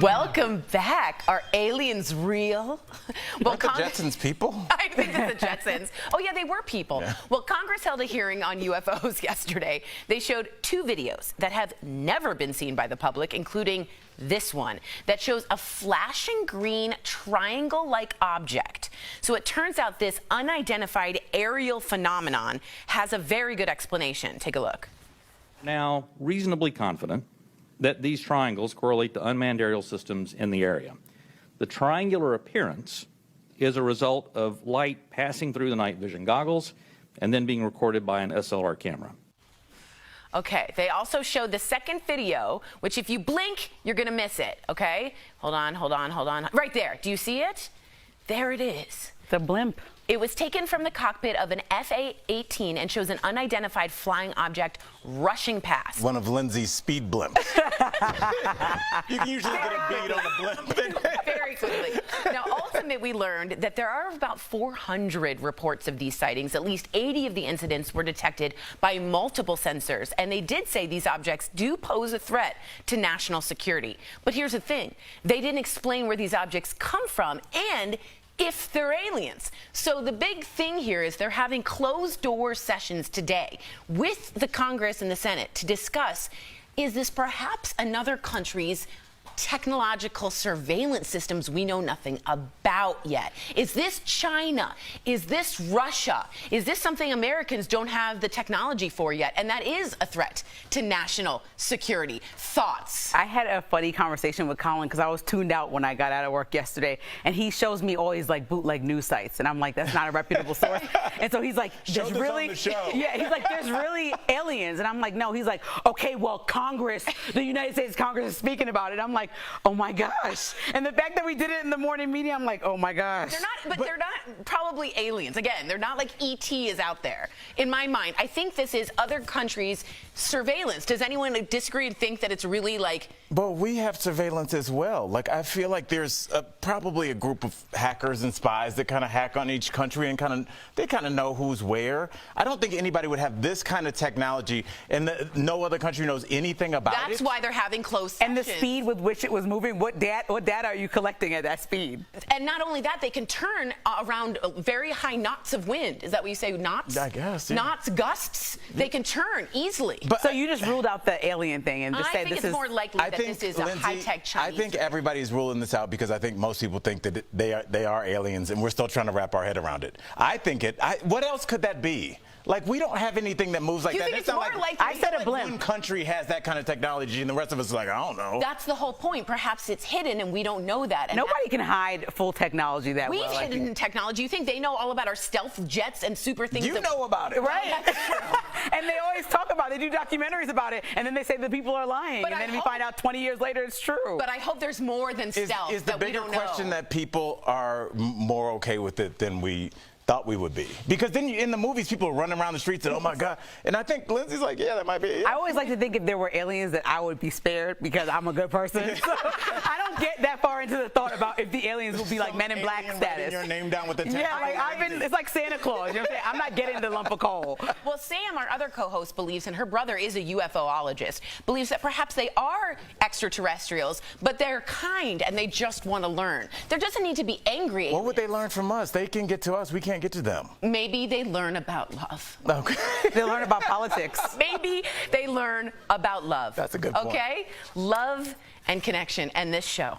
Welcome back. Are aliens real? Well, the Jetsons people? I think it's the Jetsons. Oh, yeah, they were people. Yeah. Well, Congress held a hearing on UFOs yesterday. They showed 2 videos that have never been seen by the public, including this one that shows a flashing green triangle-like object. So it turns out this unidentified aerial phenomenon has a very good explanation. Take a look. Now, reasonably confident that these triangles correlate to unmanned aerial systems in the area. The triangular appearance is a result of light passing through the night vision goggles and then being recorded by an SLR camera. Okay, they also showed the second video, which if you blink, you're gonna miss it, okay? Hold on. Right there, do you see it? There it is. The blimp. It was taken from the cockpit of an F-18 and shows an unidentified flying object rushing past. One of Lindsay's speed blimps. You can usually get a bead on a blimp. Very quickly. Now, ultimately, we learned that there are about 400 reports of these sightings. At least 80 of the incidents were detected by multiple sensors, and they did say these objects do pose a threat to national security. But here's the thing. They didn't explain where these objects come from and if they're aliens. So the big thing here is they're having closed-door sessions today with the Congress and the Senate to discuss, is this perhaps another country's technological surveillance systems we know nothing about yet? Is this China? Is this Russia? Is this something Americans don't have the technology for yet? And that is a threat to national security. Thoughts? I had a funny conversation with Colin because I was tuned out when I got out of work yesterday, and he shows me always like bootleg news sites, and I'm like, that's not a reputable source. And so he's like, there's really, yeah, he's like, there's really aliens, and I'm like, no. He's like, okay, well, Congress, the United States Congress is speaking about it. I'm like, oh my gosh. And the fact that we did it in the morning meeting, I'm like, oh my gosh. They're not, but they're not probably aliens. Again, they're not like E.T. is out there. In my mind, I think this is other countries' surveillance. Does anyone disagree and think that it's really like... But we have surveillance as well. Like, I feel like there's probably a group of hackers and spies that kind of hack on each country and they kind of know who's where. I don't think anybody would have this kind of technology and no other country knows anything about it. That's why they're having closed sessions. And the speed with which it was moving, what data are you collecting at that speed? And not only that, they can turn around very high knots of wind. Is that what you say, knots? I guess, yeah. Knots, gusts, they can turn easily. But so you just ruled out the alien thing and just said this is... I think it's more likely that this is a high-tech Chinese. I think everybody's ruling this out because I think most people think that they are aliens, and we're still trying to wrap our head around it. I think what else could that be? Like, we don't have anything that moves like that. It's more like I said a blimp. One country has that kind of technology, and the rest of us are like, I don't know. That's the whole point. Perhaps it's hidden, and we don't know that. And nobody can hide full technology that well. We've hidden technology. You think they know all about our stealth jets and super things? You know about it, right? And they always talk about it. They do documentaries about it, and then they say the people are lying, and then we find out 20 years later it's true. But I hope there's more than stealth. Is the bigger question that people are more okay with it than we thought we would be? Because then in the movies, people are running around the streets and, oh my God. And I think Lindsay's like, yeah, that might be it. I always like to think if there were aliens that I would be spared because I'm a good person. So I don't get that far into the thought about if the aliens would be like Men in Black status. Your name down with the yeah, like it's like Santa Claus. You know what I'm saying? I'm not getting the lump of coal. Well, Sam, our other co-host, believes, and her brother is a UFOologist, believes that perhaps they are extraterrestrials, but they're kind and they just want to learn. There doesn't need to be angry. What would they learn from us? They can get to us. We can't get to them. Maybe they learn about love. Okay. They learn about politics. Maybe they learn about love. That's a good point. Okay? Love and connection and this show.